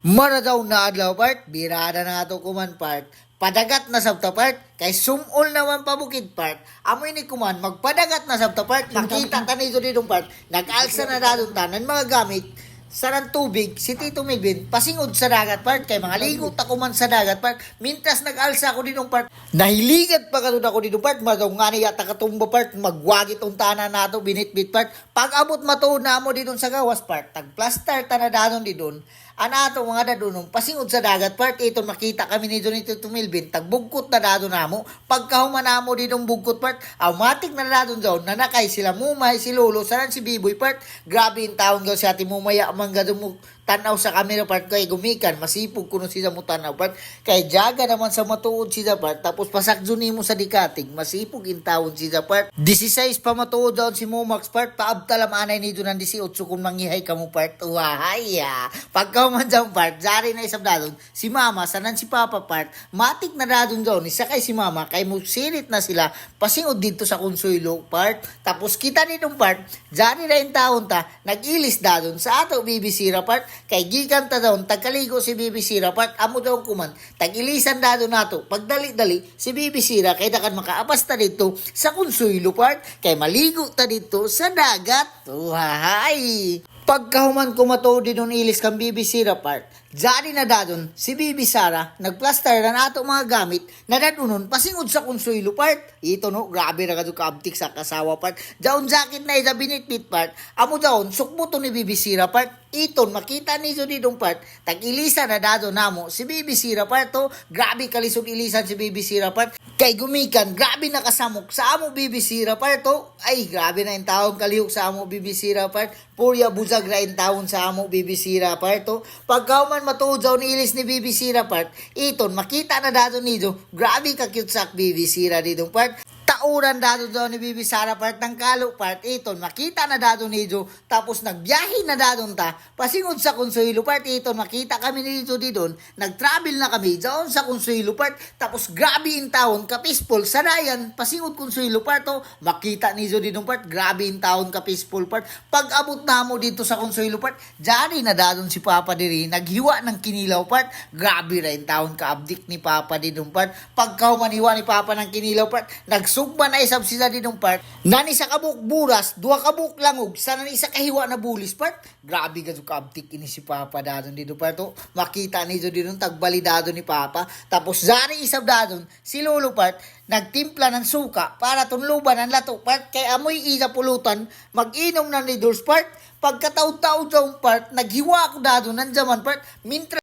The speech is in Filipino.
Mara daw na adlaw part, birada na ato kuman part. Padagat na sabta part, kay sumol naman pabukid part. Amoy ni kuman, magpadagat na sabta part, makita tanizo dito part. Nag-alsa na dadong tanan mga gamit. Sarang tubig, si Tito Melvin, pasingod sa dagat part, kay mga ligot ako man sa dagat part, mintas nag-alsa ako dito part, nahiligat pa katun ako dito part, magaw nga niya takatumba part, magwagi tong tanan nato, binitbit part, pag abot matuod na mo dito sa gawas part, tag-plaster tanadanon dito, anato mga dadunong, pasingod sa dagat part, ito makita kami ni Tito Melvin, tagbugkot na dadon namo, pagkahuman namo dito bugkot part, automatic na dadon daw, nanakay sila mumay, si Lolo, saran si Biboy part, grabe yung taon daw si ati mumaya, mangga mo tanaw sa camera part kay gumikan masipog kuno siya mo tanaw part kay jaga naman sa matuod siya part tapos pasakjo nimo sa dikatig masipog in taon siya part 16 pa matuod daw si Momax part paabtalam anay ni dunan 18 kung manghihay ka mo part wahaya pagka man daw part jari na isab dadon si mama sanan si papa part matik na dadon daw ni sakay si mama kay mo sirit na sila pasingod dito sa Consuelo part tapos kita nitong part jari na in taon ta nagilis dadon sa ato BBC Rapart kay gikan ta daw tagkaligo si BBC Rapart amo daw kuman tagilisan dado nato pagdali-dali si BBC Ra kay dakan makaapas ta dito sa Consuelo Part kay maligo ta dito sa dagat uhahay pagkahuman ko matuod din nun ilis kang BBC Rapart jari na dadon si Bibi Sara nagplaster na nato mga gamit na dadunon pasingod sa Consuelo Part ito no grabe na kadto kaabtik sa kasawa part daon jacket na isa binitbit part amo daon sukmo to ni BBC Rapart iton makita ni so didong part tag-ilisa na dado namo si BBC Rapart to grabe kalisod ilisan si BBC Rapart kay gumikan grabe nakasamok sa amo BBC Rapart to ay grabe na yung taong kalihok sa amo BBC Rapart purya buzag na yung taon sa amo BBC Rapart to pagkauman matuod daw ni ilis ni BBC Rapart iton makita na dado nido grabe ka cute sa BBC Ra didong part tauran dado daw ni Bibi Sara part ng Kalo part iton makita na dado nido tapos nagbiyahe na dadon ta pasingod sa Consuelo Part iton makita kami nito didon nagtravel na kami daon sa Consuelo Part tapos grabe in taon ka peaceful sa dayan pasingod Consuelo Part to makita nido didong part grabe in taon ka peaceful part pag abot na mo dito sa Consuelo Part jari na dadon si Papa diri naghiwa ng Kinilaw Part grabe ra in taon ka abdik ni Papa didong part pagkaumaniwa ni Papa ng Kinilaw Part nagsugba na isab sila didong part nani sa kabuk buras duha kabuk langog sa nani sa kahiwa na bulis part grabe gadto kaabtik ini si Papa dadon dito part to makita ni didong tagbalidado ni Papa tapos zari isab dadon si Lolo part nagtimpla ng suka para tunluban ang lato part kay amoy isa pulutan mag-inom na ni Dors part pagkataw-taw daw part naghiwa ako dadon nandiyaman part mintra